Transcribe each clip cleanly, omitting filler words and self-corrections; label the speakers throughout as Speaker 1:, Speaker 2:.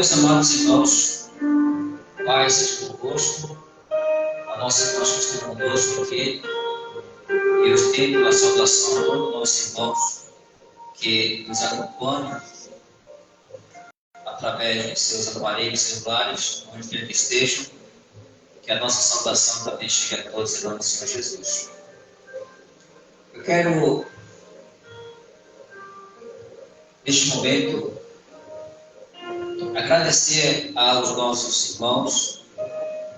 Speaker 1: meus amados irmãos, paz seja convosco, a nossa irmã esteja conosco aqui, e eu estendo a saudação a todos os nossos irmãos que nos acompanham através de seus aparelhos celulares, onde quer que estejam, que a nossa saudação também chegue a todos em nome do Senhor Jesus. Eu quero, neste momento, agradecer aos nossos irmãos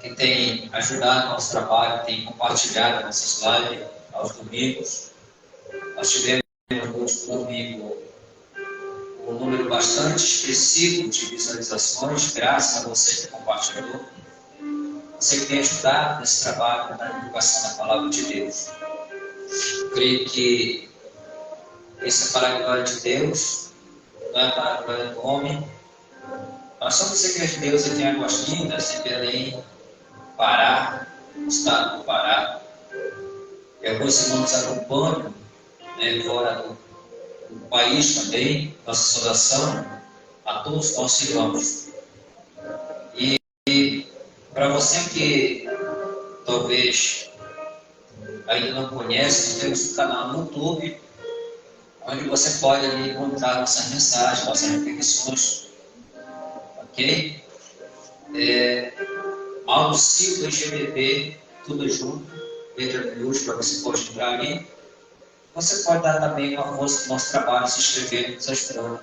Speaker 1: que têm ajudado o nosso trabalho, têm compartilhado nossas lives aos domingos. Nós tivemos no último domingo um número bastante expressivo de visualizações, graças a você que compartilhou, você que tem ajudado nesse trabalho na divulgação da Palavra de Deus. Eu creio que isso é para a glória de Deus, não é para a glória do homem. Nós somos Igreja de Deus aqui em Águas Lindas, em Belém, Pará, no estado do Pará. E alguns irmãos nos acompanham, fora do país também. Nossa saudação a todos os nossos irmãos. E para você que talvez ainda não conhece, nós temos um canal no YouTube, onde você pode ali encontrar nossas mensagens, nossas reflexões. Ok? Mauro Silva GBP, tudo junto, letra minúscula, você pode entrar ali. Você pode dar também uma força do nosso trabalho, se inscrever, nos ajudando,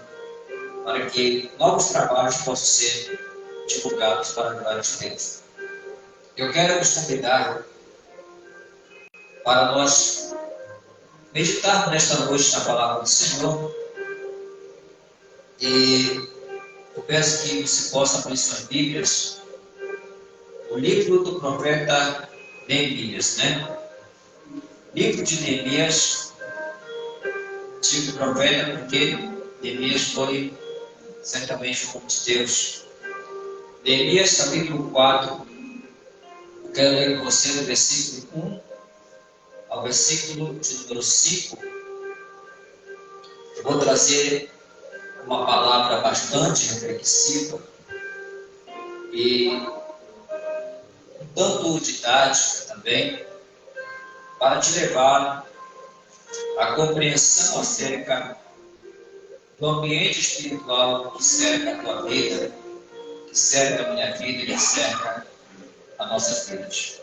Speaker 1: para que novos trabalhos possam ser divulgados para a glória de Deus. Eu quero vos convidar para nós meditarmos nesta noite na palavra do Senhor. E eu peço que você possa abrir suas Bíblias, o livro do profeta Neemias, Livro de Neemias, digo profeta porque Neemias foi certamente o homem de Deus. Neemias, capítulo 4, eu quero ler com você do versículo 1 ao versículo de número 5. Eu vou trazer uma palavra bastante reflexiva e um tanto didática também, para te levar à compreensão acerca do ambiente espiritual que cerca a tua vida, que cerca a minha vida e que cerca a nossas vidas.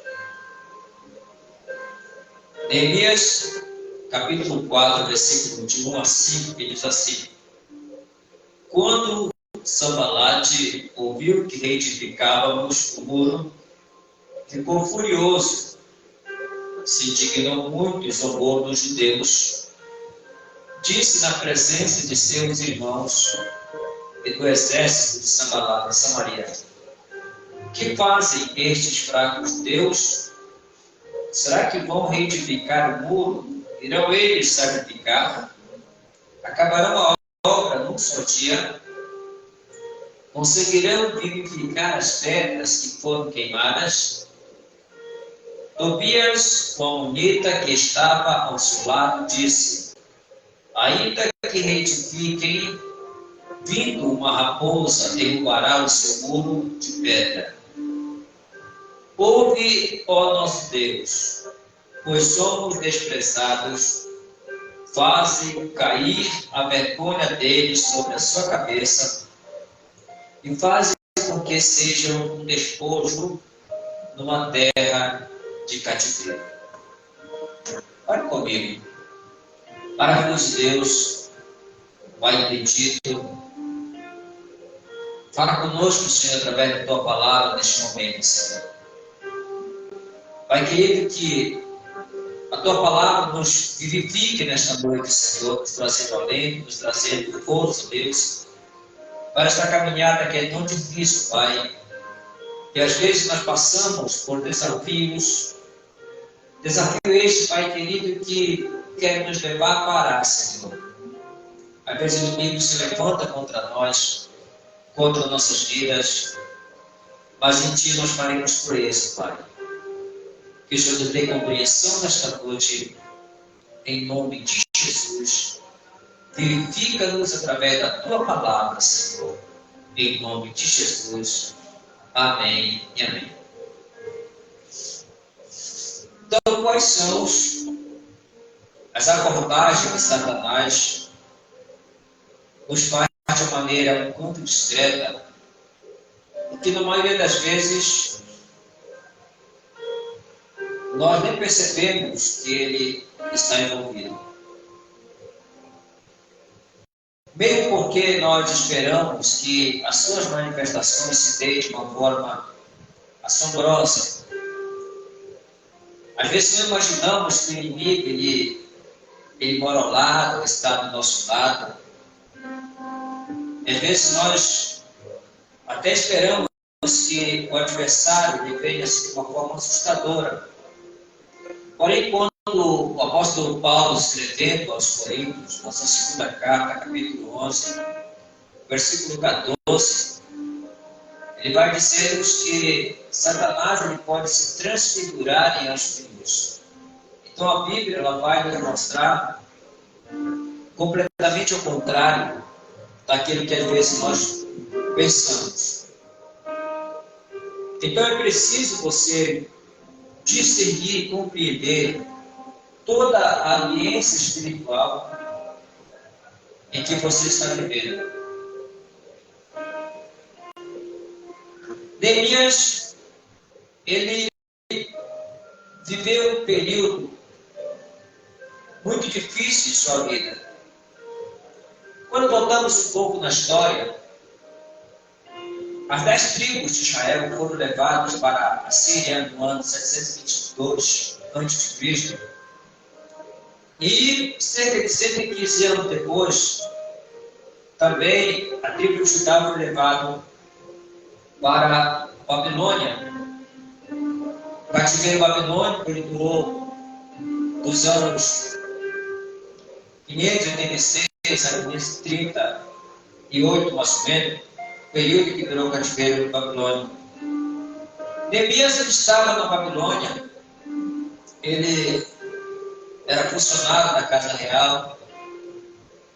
Speaker 1: Neemias, capítulo 4, versículo de 1 a 5, que diz assim: Quando Sanbalate ouviu que reedificávamos o muro, ficou furioso, se indignou muito e zombou dos judeus. Disse na presença de seus irmãos e do exército de Sanbalate em Samaria: Que fazem estes fracos judeus? Será que vão reedificar o muro? Irão eles sacrificar? Acabarão a obra num só dia? Conseguirão vivificar as pedras que foram queimadas? Tobias, o amonita que estava ao seu lado, disse: Ainda que reedifiquem, vindo uma raposa derrubará o seu muro de pedra. Ouve, ó nosso Deus, pois somos desprezados. Faze cair a vergonha deles sobre a sua cabeça e faze com que sejam um despojo numa terra de cativeiro. Olhe comigo. Maravilhoso Deus, Pai bendito, fala conosco, Senhor, através da Tua palavra neste momento, Senhor. Pai querido, que a Tua palavra nos vivifique nesta noite, Senhor, nos trazendo alento, nos trazendo força, Deus, para esta caminhada que é tão difícil, Pai, que às vezes nós passamos por desafios, desafio este, Pai querido, que quer nos levar a parar, Senhor. Às vezes o inimigo se levanta contra nós, contra nossas vidas, mas em Ti nós faremos por isso, Pai. Que o Senhor nos dê compreensão nesta noite, em nome de Jesus. Vivifica-nos através da Tua palavra, Senhor. em nome de Jesus. Amém e amém. Então, quais são as abordagens de Satanás nos faz de uma maneira muito discreta, porque na maioria das vezes nós nem percebemos que ele está envolvido. Mesmo porque nós esperamos que as suas manifestações se deem de uma forma assombrosa. Às vezes não imaginamos que o inimigo ele mora ao lado, está do nosso lado. Às vezes nós até esperamos que o adversário ele venha de uma forma assustadora. Porém, quando o apóstolo Paulo, escrevendo aos Coríntios, na sua segunda carta, capítulo 11, versículo 14, ele vai dizer-nos que Satanás ele pode se transfigurar em anjo de luz. Então a Bíblia ela vai nos mostrar completamente ao contrário daquilo que às vezes nós pensamos. Então é preciso você discernir e compreender toda a ambiência espiritual em que você está vivendo. Neemias, ele viveu um período muito difícil em sua vida. Quando voltamos um pouco na história, as 10 tribos de Israel foram levadas para a Síria no ano 722 a.C. E cerca de 115 anos depois, também a tribo de Judá foi levada para a Babilônia. O cativeiro babilônico durou dos anos 586 a 538, mais ou menos, período que durou o cativeiro babilônico. Neemias estava na Babilônia, ele era funcionário da casa real.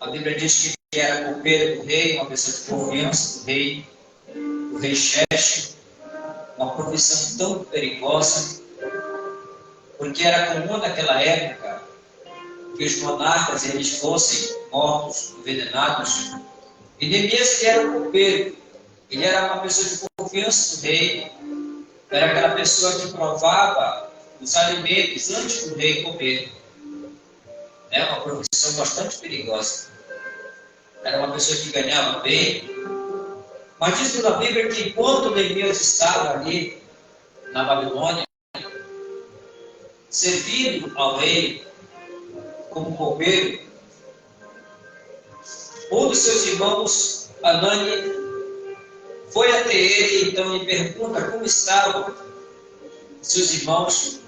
Speaker 1: A Bíblia diz que era copeiro do rei, uma pessoa de confiança do rei Xerxes, uma profissão tão perigosa, porque era comum naquela época que os monarcas eles fossem mortos, envenenados. E Neemias era um copeiro, ele era uma pessoa de confiança do rei, era aquela pessoa que provava os alimentos antes do rei comer. É uma profissão bastante perigosa. Era uma pessoa que ganhava bem. Mas diz na Bíblia que enquanto Neemias estava ali na Babilônia, servindo ao rei como copeiro, um dos seus irmãos, Anani, foi até ele e então lhe pergunta como estavam seus irmãos,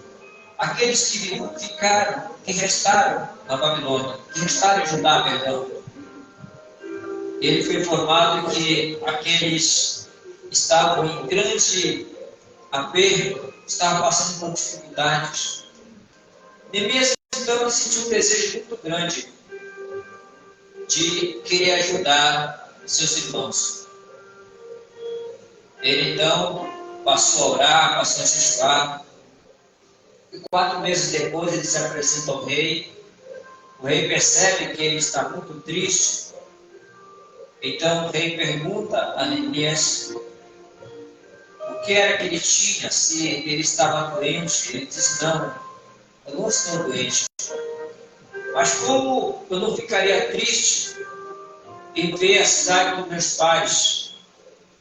Speaker 1: aqueles que ficaram, que restaram na Babilônia, que restaram em Judá, perdão. Ele foi informado que aqueles estavam em grande aperto, estavam passando por dificuldades. Neemias então sentiu um desejo muito grande de querer ajudar seus irmãos. Ele então passou a orar, passou a jejuar. E 4 meses depois ele se apresenta ao rei. O rei percebe que ele está muito triste. Então o rei pergunta a Neemias o que era que ele tinha, se ele estava doente. Ele diz: não, eu não estou doente. Mas como eu não ficaria triste em ver a cidade dos meus pais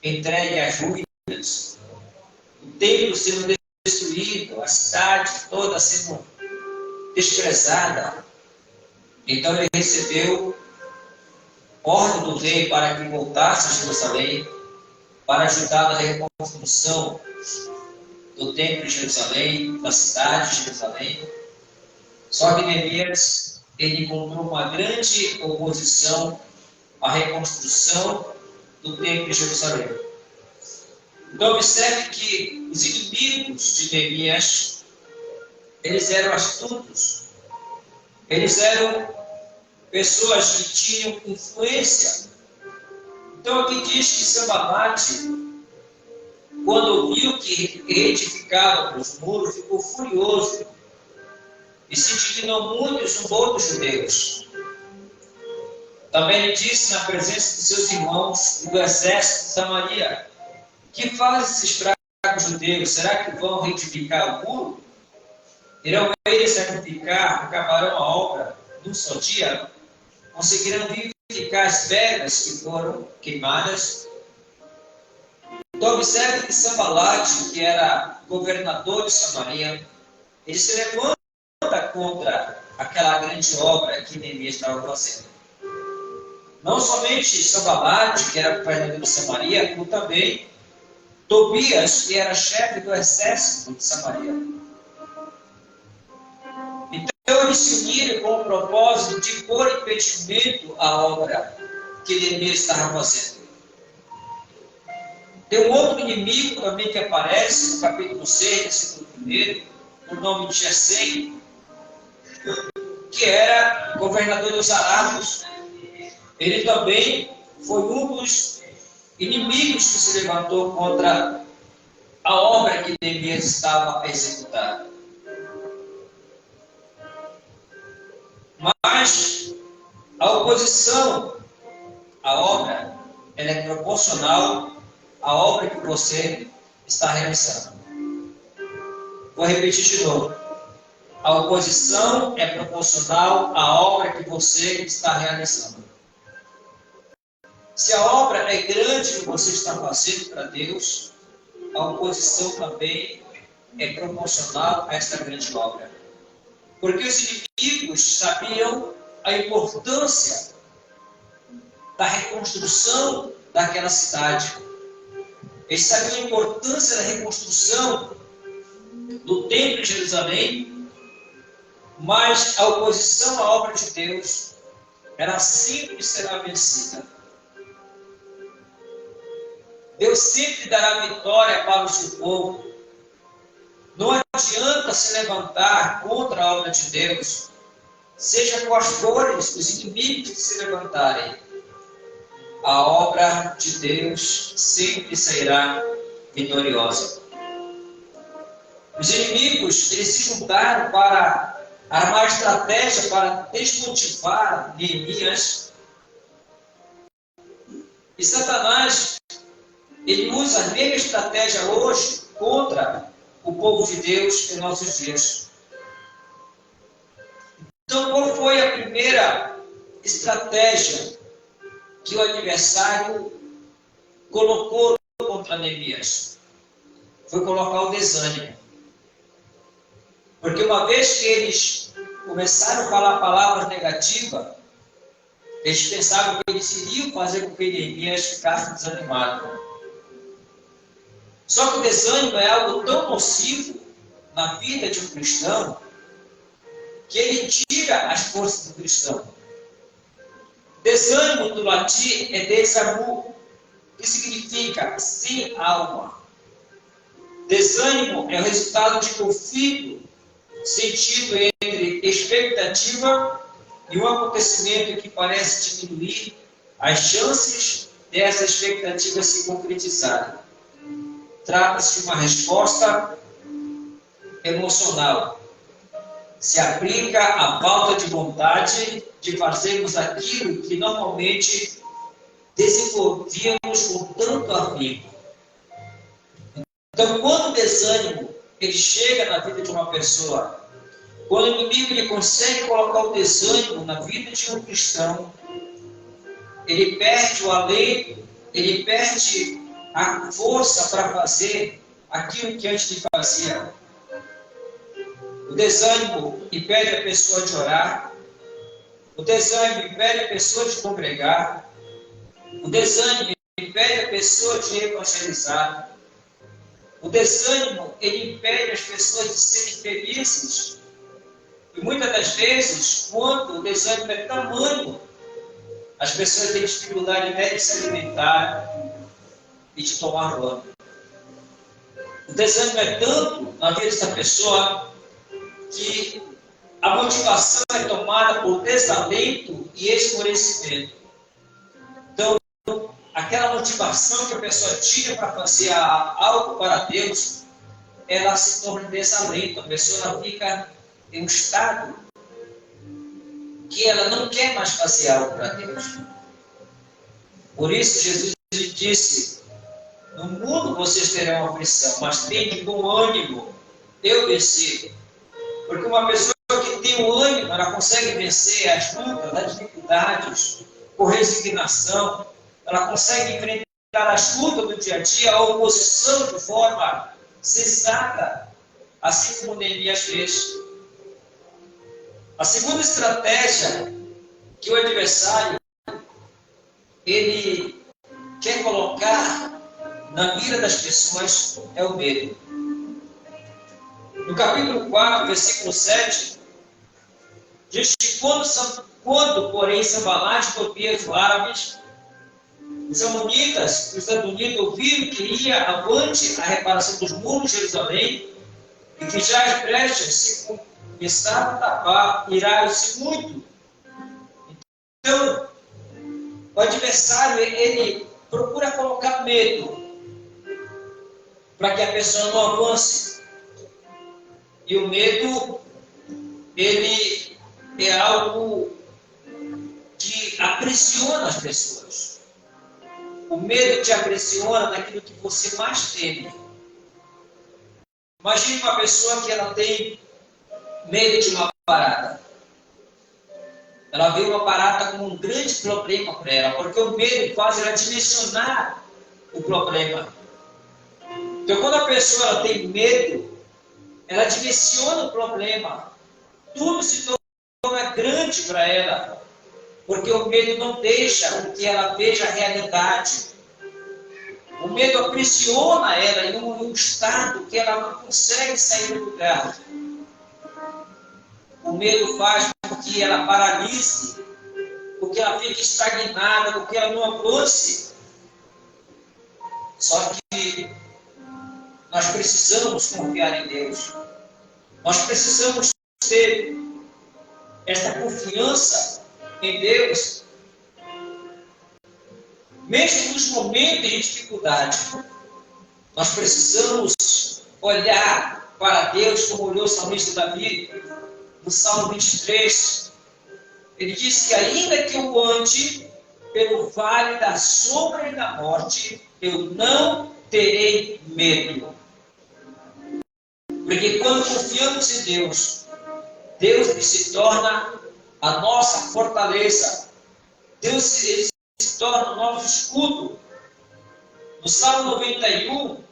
Speaker 1: entregue às ruínas, o templo sendo destruído, a cidade toda sendo desprezada? Então ele recebeu ordem do rei para que voltasse a Jerusalém para ajudar na reconstrução do templo de Jerusalém, da cidade de Jerusalém. Só que Neemias ele encontrou uma grande oposição à reconstrução do templo de Jerusalém. Então observe que os inimigos de Neemias, eles eram astutos, eles eram pessoas que tinham influência Então aqui diz que Sanbalat, quando ouviu que reedificava os muros, ficou furioso e se indignou muito e zombou dos judeus. Também lhe disse na presença de seus irmãos e do exército de Samaria: que fazem esses fracos judeus? Será que vão reedificar o muro? Irão eles sacrificar, acabarão a obra num só dia? Conseguirão vivificar as pedras que foram queimadas? Então observe que Sanbalat, que era governador de Samaria, ele se levanta contra aquela grande obra que Neemias estava fazendo. Não somente Sanbalat, que era governador de Samaria, como também Tobias, que era chefe do exército de Samaria. Então eles se uniram com o propósito de pôr impedimento à obra que Neemias estava fazendo. Tem um outro inimigo também que aparece no capítulo 6, versículo 1, o nome de Gesem, que era governador dos Arábios. Ele também foi um dos inimigos que se levantou contra a obra que Neemias estava a executar. Mas a oposição à obra, ela é proporcional à obra que você está realizando. Vou repetir de novo. A oposição é proporcional à obra que você está realizando. Se a obra é grande que você está fazendo para Deus, a oposição também é proporcional a esta grande obra. Porque os inimigos sabiam a importância da reconstrução daquela cidade. Eles sabiam a importância da reconstrução do templo de Jerusalém, mas a oposição à obra de Deus, ela sempre será vencida. Deus sempre dará vitória para o seu povo. Não adianta se levantar contra a obra de Deus, seja quais forem os inimigos que se levantarem. A obra de Deus sempre sairá vitoriosa. Os inimigos, eles se juntaram para armar estratégia para desmotivar Neemias. E Satanás, ele usa a mesma estratégia hoje contra o povo de Deus em nossos dias. Então, qual foi a primeira estratégia que o adversário colocou contra Neemias? Foi colocar o desânimo. Porque uma vez que eles começaram a falar palavras negativas, eles pensavam que eles iriam fazer com que Neemias ficasse desanimado. Só que o desânimo é algo tão nocivo na vida de um cristão que ele tira as forças do cristão. Desânimo do latim é desamor, que significa sem alma. Desânimo é o resultado de conflito sentido entre expectativa e um acontecimento que parece diminuir as chances dessa expectativa se concretizarem. Trata-se de uma resposta emocional. Se aplica à falta de vontade de fazermos aquilo que normalmente desenvolvíamos com tanto afinco. Então, quando o desânimo ele chega na vida de uma pessoa, quando o inimigo ele consegue colocar o desânimo na vida de um cristão, ele perde o alento, ele perde a força para fazer aquilo que antes fazia. O desânimo impede a pessoa de orar, o desânimo impede a pessoa de congregar, o desânimo impede a pessoa de evangelizar, o desânimo ele impede as pessoas de serem felizes. E muitas das vezes, quando o desânimo é tamanho, as pessoas têm dificuldade até de se alimentar e de tomar banho. O desânimo é tanto na vida dessa pessoa que a motivação é tomada por desalento e esmorecimento. Então, aquela motivação que a pessoa tinha para fazer algo para Deus, ela se torna desalenta. A pessoa ela fica em um estado que ela não quer mais fazer algo para Deus. Por isso Jesus disse: no mundo vocês terão aflição, mas tenham bom ânimo, eu venci. Porque uma pessoa que tem o ânimo, ela consegue vencer as lutas, as dificuldades, com resignação, ela consegue enfrentar as lutas do dia a dia, a oposição de forma sensata, assim como Neemias fez. A segunda estratégia que o adversário ele quer colocar na mira das pessoas é o medo. No capítulo 4, versículo 7, diz que quando porém, Sanbalate e Tobias, os árabes, os amonitas, os adonitas ouviram que ia avante a reparação dos muros de Jerusalém e que já as brechas se começaram a tapar, iraram-se muito. Então, o adversário, ele procura colocar medo para que a pessoa não avance. E o medo, ele é algo que aprisiona as pessoas. O medo te aprisiona naquilo que você mais teme. Imagine uma pessoa que ela tem medo de uma parada. Ela vê uma parada como um grande problema para ela, porque o medo faz ela dimensionar o problema. Então, quando a pessoa ela tem medo, ela dimensiona o problema. Tudo se torna grande para ela, porque o medo não deixa que ela veja a realidade. O medo aprisiona ela em um estado que ela não consegue sair do lugar. O medo faz com que ela paralise, com que ela fique estagnada, com que ela não avance. Só que nós precisamos confiar em Deus. Nós precisamos ter esta confiança em Deus, mesmo nos momentos de dificuldade. Nós precisamos olhar para Deus como olhou o salmista Davi, no Salmo 23. Ele disse que ainda que eu ande pelo vale da sombra e da morte, eu não terei medo. Porque quando confiamos em Deus, Deus se torna a nossa fortaleza. Deus ele se torna o nosso escudo. No Salmo 91,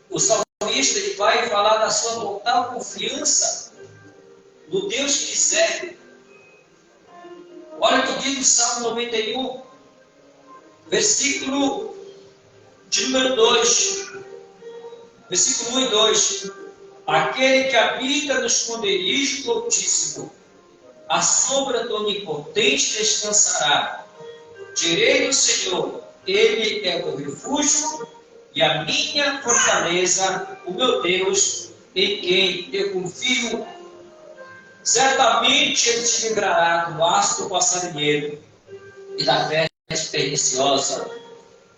Speaker 1: o salmista ele vai falar da sua total confiança no Deus que lhe serve. Olha o que diz o Salmo 91, versículo de número 2. Versículo 1 e 2. Aquele que habita no esconderijo do Altíssimo, à sombra do Onipotente descansará. Direi do Senhor, Ele é o meu refúgio e a minha fortaleza, o meu Deus, em quem eu confio. Certamente Ele te livrará do laço do passarinheiro e da peste perniciosa.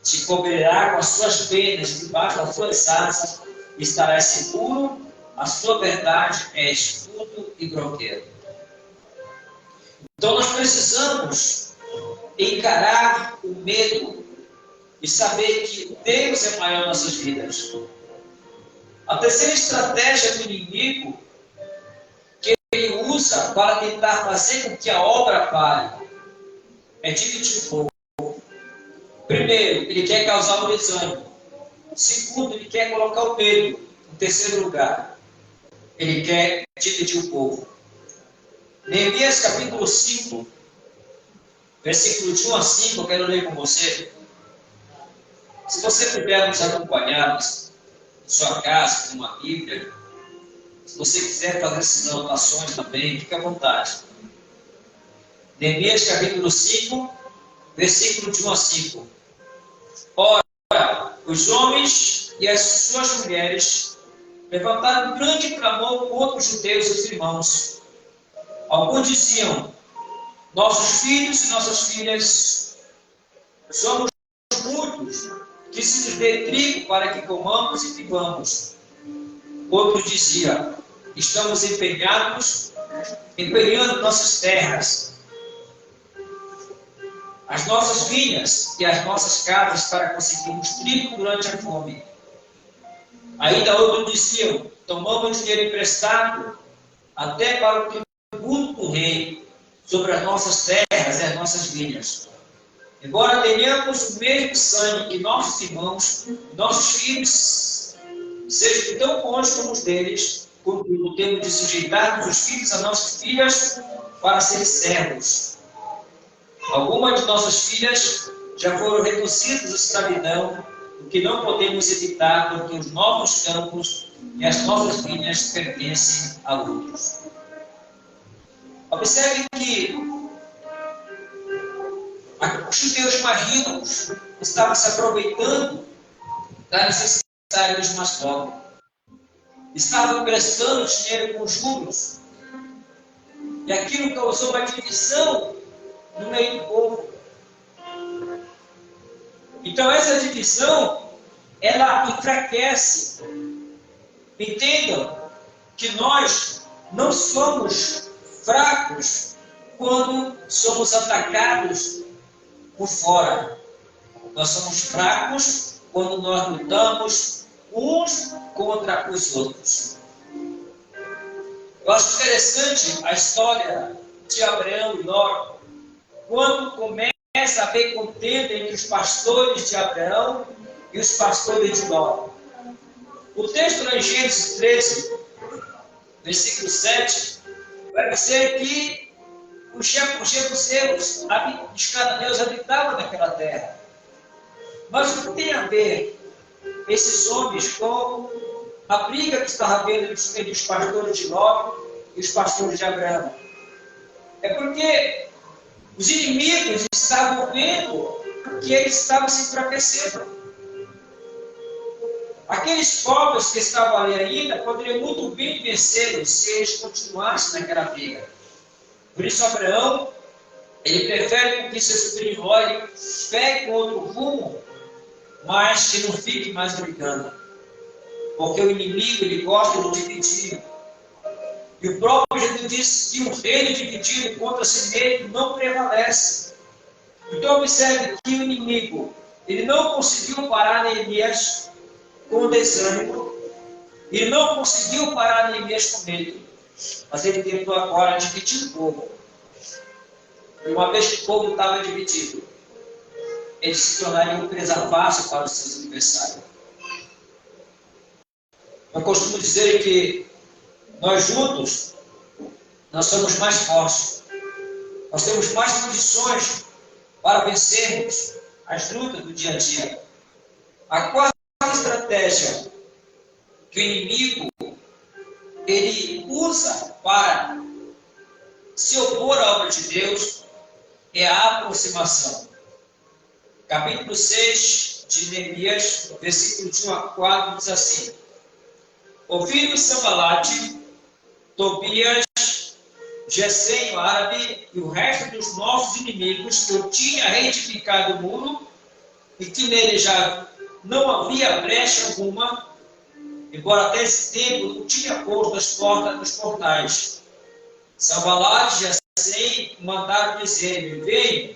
Speaker 1: Te cobrirá com as suas penas, debaixo das suas asas estarás seguro. A sua verdade é escudo e broqueiro. Então nós precisamos encarar o medo e saber que Deus é maior em nossas vidas. A terceira estratégia do inimigo que ele usa para tentar fazer com que a obra pare é dividir o povo. Primeiro, ele quer causar o desânimo. Segundo, ele quer colocar o medo. Em terceiro lugar, ele quer dividir o povo. Neemias capítulo 5, versículo de 1 a 5, eu quero ler com você. Se você puder nos acompanhar em sua casa, com uma Bíblia, se você quiser fazer essas anotações também, fique à vontade. Neemias capítulo 5, versículo de 1 a 5. Ora, os homens e as suas mulheres levantaram um grande clamor contra os judeus e os irmãos. Alguns diziam: nossos filhos e nossas filhas somos muitos que se nos dê trigo para que comamos e vivamos. Outro dizia: estamos empenhando nossas terras, as nossas vinhas e as nossas casas para conseguirmos trigo durante a fome. Ainda outros diziam: tomamos dinheiro emprestado até para o tributo do rei sobre as nossas terras e as nossas vinhas. Embora tenhamos o mesmo sangue que nossos irmãos, nossos filhos sejam tão bons como os deles, contudo temos de sujeitar os filhos a nossas filhas para serem servos. Algumas de nossas filhas já foram reduzidas à escravidão, o que não podemos evitar, porque os nossos campos e as nossas vinhas pertencem a outros. Observe que os judeus mais ricos estavam se aproveitando da necessidade dos mais pobres. Estavam emprestando dinheiro com juros. E aquilo causou uma divisão no meio do povo. Então essa divisão, ela enfraquece. Entendam que nós não somos fracos quando somos atacados por fora. Nós somos fracos quando nós lutamos uns contra os outros. Eu acho interessante a história de Abraão e Ló, quando começa a haver contenda entre os pastores de Abraão e os pastores de Ló. O texto lá em Gênesis 13, versículo 7, vai dizer que os jebuseus, os cananeus, habitavam naquela terra. Mas o que tem a ver esses homens com a briga que estava havendo entre os pastores de Ló e os pastores de Abraão? É porque os inimigos estavam vendo que eles estavam se enfraquecendo. Aqueles povos que estavam ali ainda poderiam muito bem vencê-los se eles continuassem naquela briga. Por isso Abraão, ele prefere que seu sobrinho Ló pegue outro rumo, mas que não fique mais brigando. Porque o inimigo, ele gosta de dividir. E o próprio Jesus disse que um reino dividido contra si mesmo não prevalece. Então observe que o inimigo, ele não conseguiu parar Neemias com desânimo, ele não conseguiu parar Neemias com medo, mas ele tentou agora dividir o povo. E uma vez que o povo estava dividido, ele se tornaria uma presa fácil para os seus adversários. Eu costumo dizer que nós juntos, nós somos mais fortes. Nós temos mais condições para vencermos as lutas do dia a dia. A quarta estratégia que o inimigo ele usa para se opor à obra de Deus é a aproximação. Capítulo 6 de Neemias, versículo de 1 a 4, diz assim: Ouvimos Sanbalate, Tobias, Gesem, o árabe, e o resto dos nossos inimigos, que eu tinha reedificado o muro, e que nele já não havia brecha alguma, embora até esse tempo não tinha posto as portas dos portais. Sanbalate e Gesem mandaram dizer: Venham,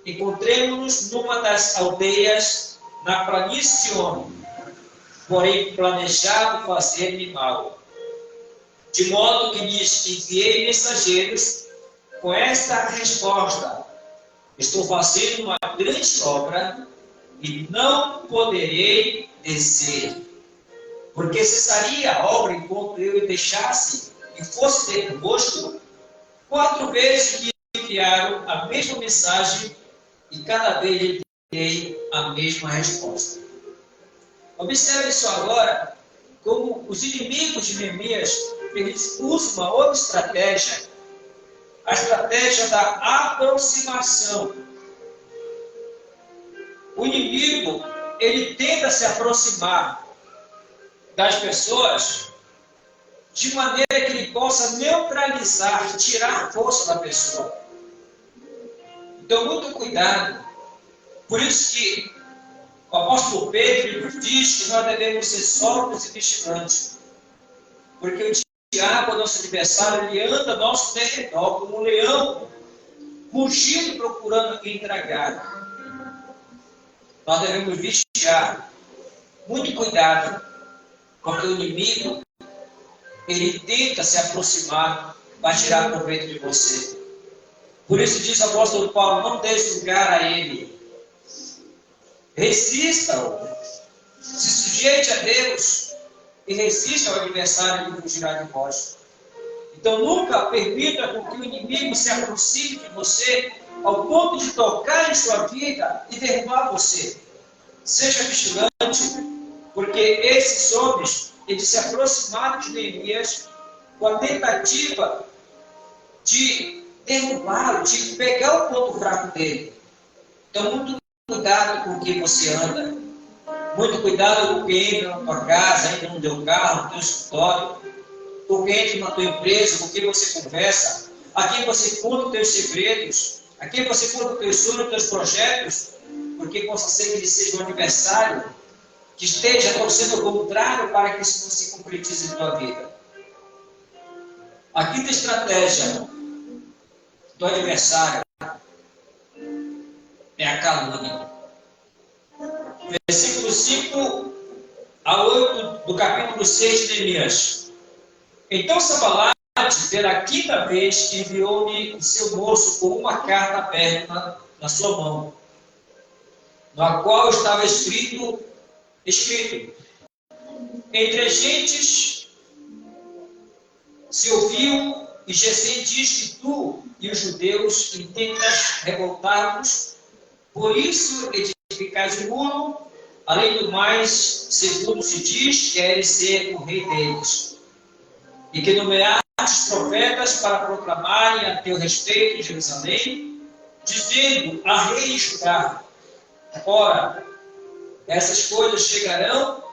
Speaker 1: encontremos-nos numa das aldeias na planície de On, porém planejado fazer-me mal. De modo que lhes enviei mensageiros com esta resposta: estou fazendo uma grande obra e não poderei descer. Porque cessaria a obra enquanto eu deixasse e fosse ter convosco? 4 vezes me enviaram a mesma mensagem e cada vez lhe dei a mesma resposta. Observe isso agora, como os inimigos de Neemias, eles usam uma outra estratégia, a estratégia da aproximação. O inimigo, ele tenta se aproximar das pessoas de maneira que ele possa neutralizar, tirar a força da pessoa. Então, muito cuidado. Por isso que O apóstolo Pedro nos diz que nós devemos ser sóbrios e vigilantes, porque o diabo, nosso adversário, ele anda ao nosso derredor como um leão, rugindo, procurando quem tragar. Nós devemos vigiar, muito cuidado, porque o inimigo, ele tenta se aproximar para tirar proveito de você. Por isso diz o apóstolo Paulo, não deixe lugar a ele. Resista-o. Se sujeite a Deus e resista ao adversário que fugirá de vós. Então nunca permita que o inimigo se aproxime de você ao ponto de tocar em sua vida e derrubar você. Seja vigilante, porque esses homens, eles se aproximaram de Neemias com a tentativa de derrubá-lo, de pegar o ponto fraco dele. Então, muito cuidado com o que você anda. Muito cuidado com o que entra na tua casa, entra no teu carro, no teu escritório, com o que entra na tua empresa, com o que você conversa, a quem você conta os teus segredos, a quem você conta os teus sonhos, os teus projetos, porque possa ser que ele seja um adversário que esteja torcendo o contrário para que isso não se concretize na tua vida. A quinta estratégia do adversário é a calúnia. Versículo 5 a 8 do capítulo 6 de Neemias. Então Sanbalate, pela quinta vez, enviou-me o seu moço com uma carta aberta na sua mão, na qual estava escrito, entre as gentes se ouviu, e Gesem diz que tu e os judeus intentas revoltar-vos, por isso edificais o muro, além do mais, segundo se diz, queres ser o rei deles, e que nomeastes profetas para proclamarem a teu respeito em Jerusalém, dizendo a rei Judá, ora, essas coisas chegarão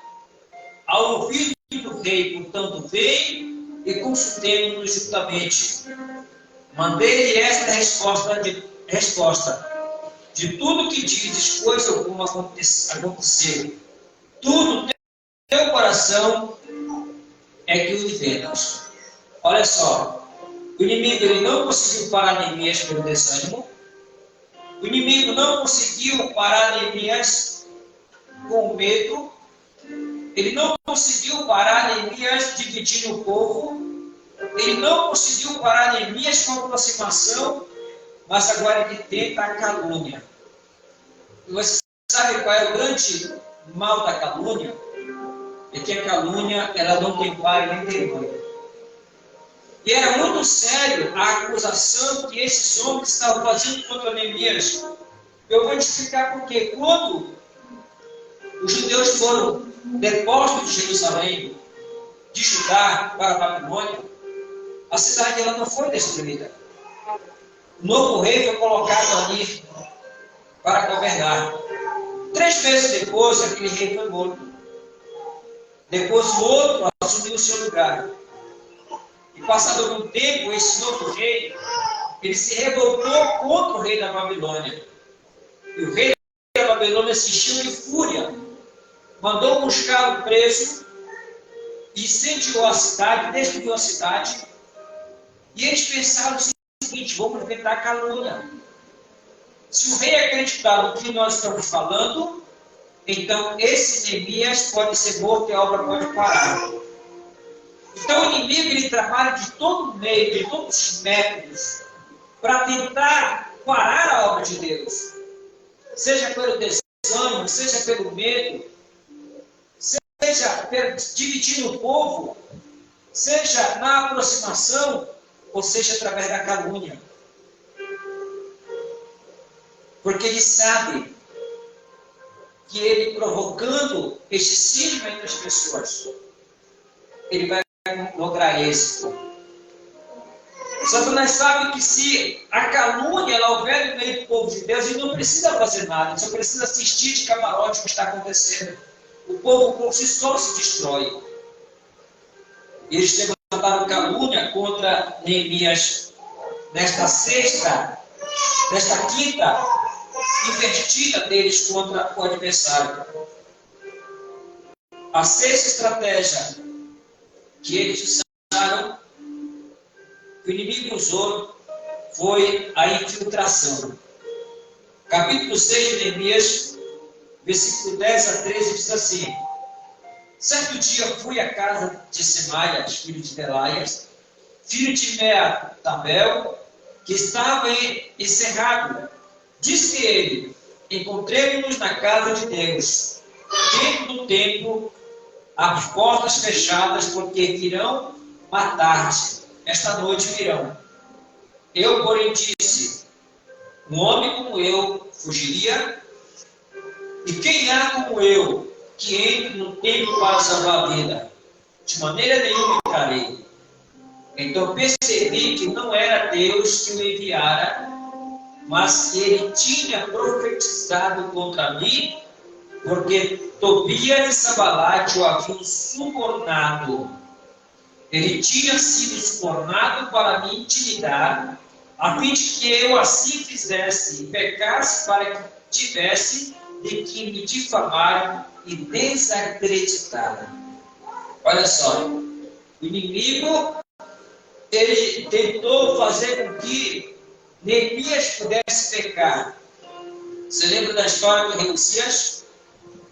Speaker 1: ao ouvido do rei, portanto, vem e consultemos-nos juntamente. Mandei-lhe esta resposta. De tudo que dizes, coisa alguma aconteceu. Tudo no teu coração é que o inventas. Olha só, o inimigo ele não conseguiu parar Neemias pelo desânimo. O inimigo não conseguiu parar Neemias com medo. Ele não conseguiu parar Neemias dividindo o povo. Ele não conseguiu parar Neemias com aproximação, mas agora ele tenta a calúnia. E você sabe qual é o grande mal da calúnia? É que a calúnia ela não tem pai nem tem mãe. E era muito sério a acusação que esses homens estavam fazendo contra Neemias. Eu vou te explicar por quê. Quando os judeus foram depostos de Jerusalém, de Judá para a Babilônia, a cidade ela não foi destruída. O novo rei foi colocado ali para governar. 3 meses depois, aquele rei foi morto. Depois o outro assumiu o seu lugar. E passado algum tempo, esse novo rei, ele se revoltou contra o rei da Babilônia. E o rei da Babilônia se encheu de fúria. Mandou buscar o preso e incendiou a cidade, destruiu a cidade. E eles pensaram o seguinte: vamos inventar calúnia. Se o rei acreditar no que nós estamos falando, então esse Neemias pode ser morto e a obra pode parar. Então o inimigo ele trabalha de todo meio, de todos os métodos, para tentar parar a obra de Deus. Seja pelo desânimo, seja pelo medo, seja dividindo o povo, seja na aproximação, ou seja através da calúnia. Porque ele sabe que ele provocando este cisma entre as pessoas, ele vai lograr êxito. Satanás sabe que se a calúnia ela houver no meio do povo de Deus, ele não precisa fazer nada, ele só precisa assistir de camarote o que está acontecendo. O povo por si só se destrói. Eles levantaram calúnia contra Neemias nesta quinta invertida deles contra o adversário. A sexta estratégia que eles usaram, que o inimigo usou, foi a infiltração. Capítulo 6 de Neemias, versículo 10 a 13, diz assim: certo dia fui à casa de Semaia, filho de Delaias, filho de Meatabel, que estava encerrado. Disse ele: encontremos-nos na casa de Deus, dentro do templo, as portas fechadas, porque virão matar-te. Esta noite virão. Eu, porém, disse: um homem como eu fugiria? E quem há como eu que entre no templo para salvar a vida? De maneira nenhuma entrarei. Então percebi que não era Deus que o enviara, mas que ele tinha profetizado contra mim, porque Tobias e Sanbalate o haviam subornado. Ele tinha sido subornado para me intimidar, a fim de que eu assim fizesse e pecasse, para que tivesse de que me difamaram e desacreditaram. Olha só, o inimigo, ele tentou fazer com que Neemias pudesse pecar. Você lembra da história do rei Uzias?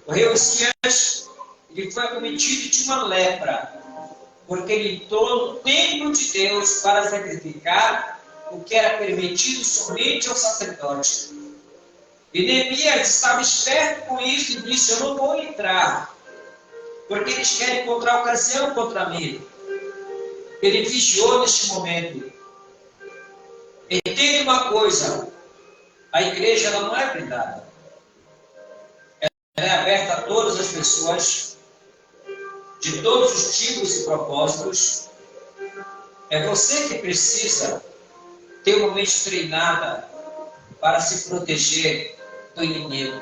Speaker 1: O rei Uzias, ele foi acometido de uma lepra, porque ele entrou no templo de Deus para sacrificar o que era permitido somente ao sacerdote. E Neemias estava esperto com isso e disse: eu não vou entrar, porque eles querem encontrar ocasião contra mim. Ele vigiou neste momento. Entenda uma coisa: a igreja ela não é blindada. Ela é aberta a todas as pessoas, de todos os tipos e propósitos. É você que precisa ter uma mente treinada para se proteger do inimigo.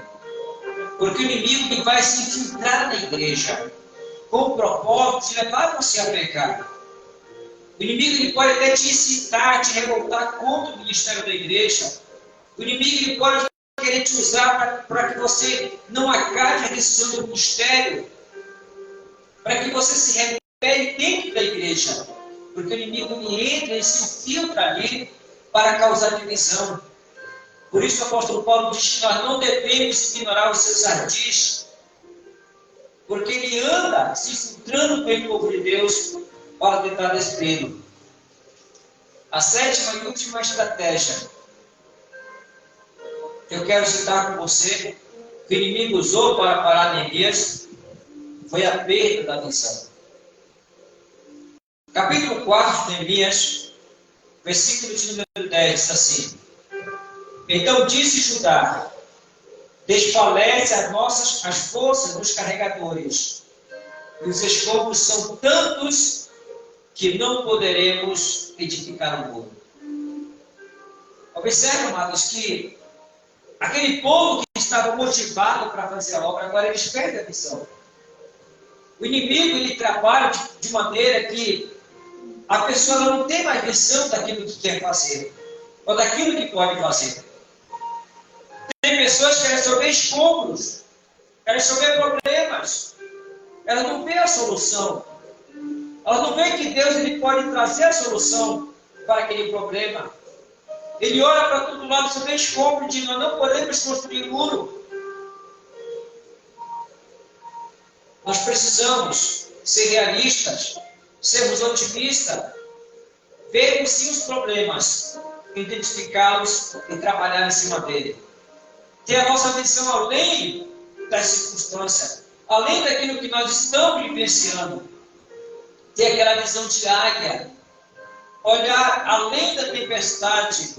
Speaker 1: Porque o inimigo ele vai se infiltrar na igreja com o propósito de levar você a pecar. O inimigo ele pode até te incitar, te revoltar contra o ministério da igreja. O inimigo ele pode querer te usar para que você não acate a decisão do ministério, para que você se rebele dentro da igreja. Porque o inimigo ele entra e se infiltra ali para causar divisão. Por isso o apóstolo Paulo diz que nós não devemos ignorar os seus ardis, porque ele anda se infiltrando pelo povo de Deus para tentar destruí-lo. A sétima e última estratégia que eu quero citar com você, que o inimigo usou para parar Neemias, foi a perda da visão. Capítulo 4 de Neemias, versículo de número 10, diz assim: então disse Judá: desfalece as forças dos carregadores, e os escombros são tantos que não poderemos edificar um muro. Observe, amados, que aquele povo que estava motivado para fazer a obra, agora eles perdem a visão. O inimigo ele trabalha de maneira que a pessoa não tem mais visão daquilo que quer fazer, ou daquilo que pode fazer. Tem pessoas que querem resolver escombros, querem resolver problemas. Elas não veem a solução. Elas não veem que Deus ele pode trazer a solução para aquele problema. Ele olha para todo lado, só vê escombro e diz: nós não podemos construir muro. Nós precisamos ser realistas, sermos otimistas, vermos sim os problemas, identificá-los e trabalhar em cima dele. Ter a nossa visão além das circunstâncias, além daquilo que nós estamos vivenciando. Ter aquela visão de águia, olhar além da tempestade.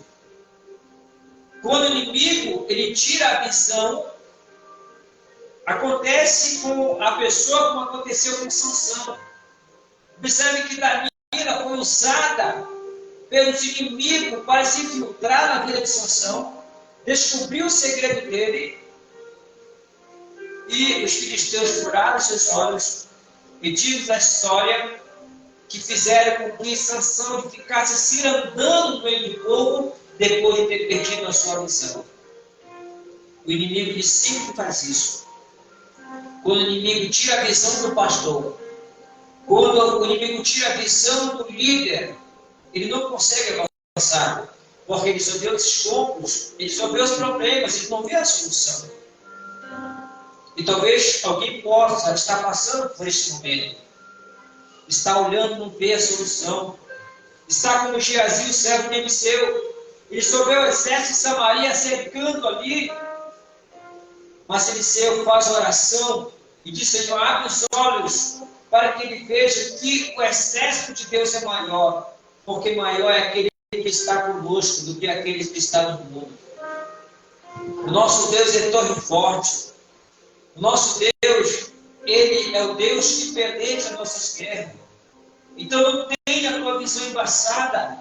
Speaker 1: Quando o inimigo ele tira a visão, acontece com a pessoa como aconteceu com Sansão. Observe que Dalila foi usada pelos inimigos para se infiltrar na vida de Sansão, descobriu o segredo dele, e os filisteus furaram seus olhos, e diz a história que fizeram com que Sansão ficasse se andando no meio do povo depois de ter perdido a sua visão. O inimigo sempre faz isso. Quando o inimigo tira a visão do pastor, quando o inimigo tira a visão do líder, ele não consegue avançar, porque ele só vê os escombros, ele só vê os problemas, ele não vê a solução. E talvez alguém possa estar passando por esse momento, está olhando, não vê a solução, está como Geazi, o servo de Eliseu. Ele só vê o exército de Samaria cercando ali, mas Eliseu faz a oração e diz: Senhor, abre os olhos para que ele veja que o exército de Deus é maior, porque maior é aquele que está conosco do que aquele que está no mundo. O nosso Deus é torre forte. O nosso Deus, Ele é o Deus que peleja as nossas guerras. Então não tenha a tua visão embaçada,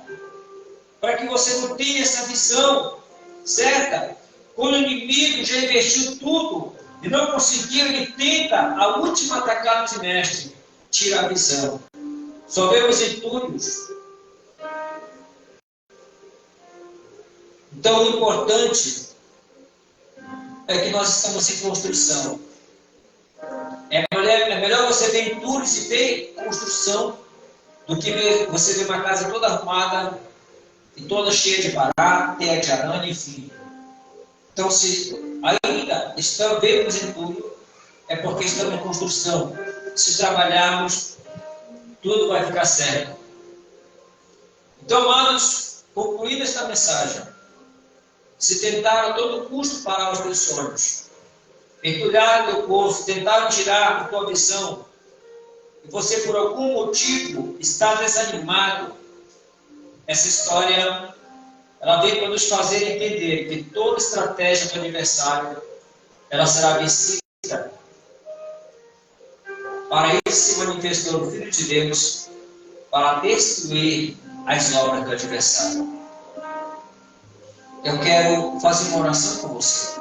Speaker 1: para que você não tenha essa visão certa. Quando o inimigo já investiu tudo e não conseguiu, ele tenta a última atacada de mestre, tira a visão. Só vemos entulhos. Então o importante é que nós estamos em construção. É melhor você ver entulhos e ver construção do que você ver uma casa toda arrumada e toda cheia de barato, teia de aranha, enfim. Então, se ainda vemos entulho, é porque estamos em construção. Se trabalharmos, tudo vai ficar certo. Então, amados, concluindo esta mensagem, se tentaram a todo custo parar os teus sonhos, entulhar o teu poço, tentaram tirar a tua visão, e você por algum motivo está desanimado, essa história ela vem para nos fazer entender que toda estratégia do adversário ela será vencida. Para isso se manifestou o Filho de Deus, para destruir as obras do adversário. Eu quero fazer uma oração com você.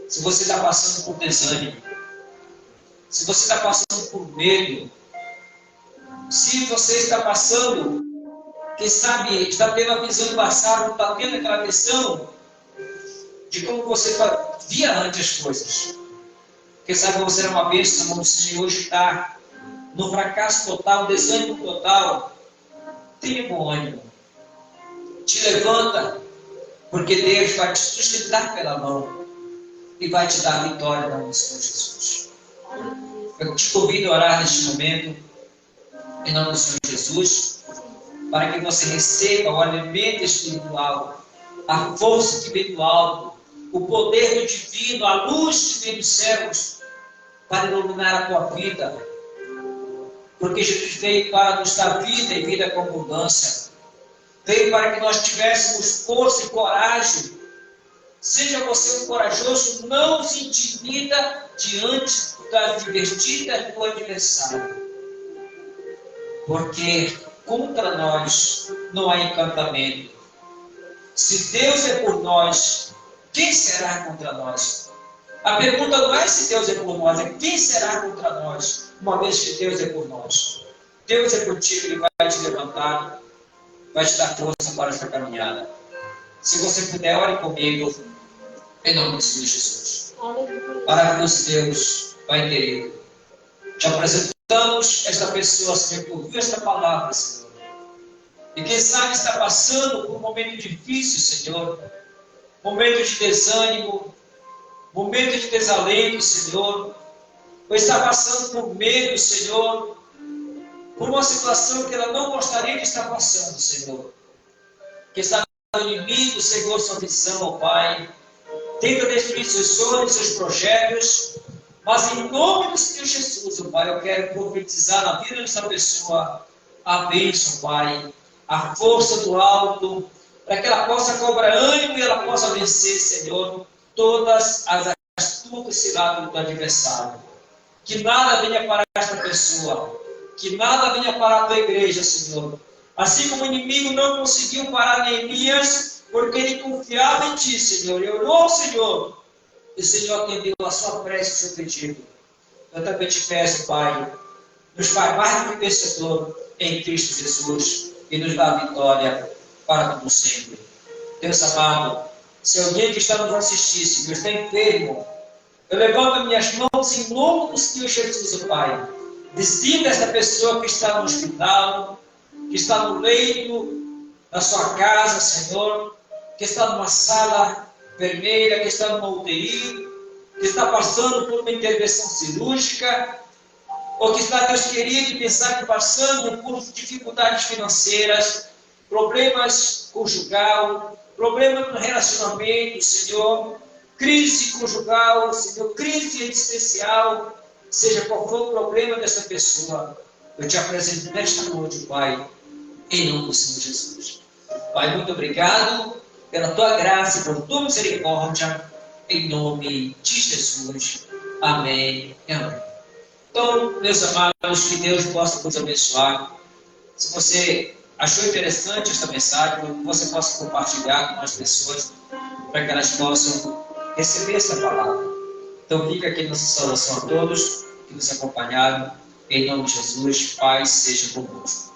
Speaker 1: Se você está passando por desânimo, se você está passando por medo, se você está passando, quem sabe, está tendo a visão embaçada, não está tendo aquela visão de como você via antes as coisas. Quem sabe você era uma bênção na mão do Senhor, hoje está no fracasso total, no desânimo total. Tenha bom ânimo. Te levanta, porque Deus vai te sustentar pela mão e vai te dar a vitória na mão do Senhor Jesus. Eu te convido a orar neste momento, em nome do Senhor Jesus, para que você receba o alimento espiritual, a força que vem do alto, o poder do divino, a luz que vem dos céus, para iluminar a tua vida. Porque Jesus veio para nos dar vida e vida com abundância. Veio para que nós tivéssemos força e coragem. Seja você um corajoso, não se intimida diante das divertidas do adversário. Porque contra nós não há encantamento. Se Deus é por nós, quem será contra nós? A pergunta não é se Deus é por nós, é quem será contra nós, uma vez que Deus é por nós. Deus é contigo, Ele vai te levantar, vai te dar força para esta caminhada. Se você puder, ore comigo, em nome de Jesus. Maravilhoso Deus, Pai querido, te apresentamos esta pessoa, Senhor, que ouviu esta palavra, Senhor. E quem sabe está passando por um momento difícil, Senhor, momento de desânimo, momento de desalento, Senhor, ou está passando por medo, Senhor, por uma situação que ela não gostaria de estar passando, Senhor. Que está no inimigo, Senhor, sua visão, ó Pai, tenta destruir seus sonhos, seus projetos, mas em nome do Senhor Jesus, ó Pai, eu quero profetizar na vida dessa pessoa a bênção, Pai, a força do alto, para que ela possa cobrar ânimo e ela possa vencer, Senhor, todas as astutas ciladas do adversário. Que nada venha para esta pessoa, que nada venha para a tua igreja, Senhor. Assim como o inimigo não conseguiu parar Neemias, porque ele confiava em ti, Senhor. E orou, Senhor, e o Senhor atendeu a sua prece, o seu pedido. Eu também te peço, Pai, nos faz mais do que vencedor em Cristo Jesus e nos dá a vitória para todo sempre. Deus amado, Se alguém que está nos assistindo, Senhor, está enfermo, eu levanto minhas mãos em nome do Senhor Jesus, Pai. Visita esta pessoa que está no hospital, que está no leito da sua casa, Senhor, que está numa sala enfermeira, que está numa UTI, que está passando por uma intervenção cirúrgica, ou que está, Deus querido, pensar que passando por dificuldades financeiras, problemas conjugal, problema no relacionamento, Senhor, crise conjugal, Senhor, crise existencial, seja qual for o problema dessa pessoa, eu te apresento nesta noite, Pai, em nome do Senhor Jesus. Pai, muito obrigado pela tua graça e pela tua misericórdia, em nome de Jesus. Amém e amém. Então, meus amados, que Deus possa nos abençoar. Se você achou interessante esta mensagem, você possa compartilhar com as pessoas, para que elas possam receber essa palavra. Então, fica aqui nossa saudação a todos que nos acompanharam. Em nome de Jesus, paz seja convosco.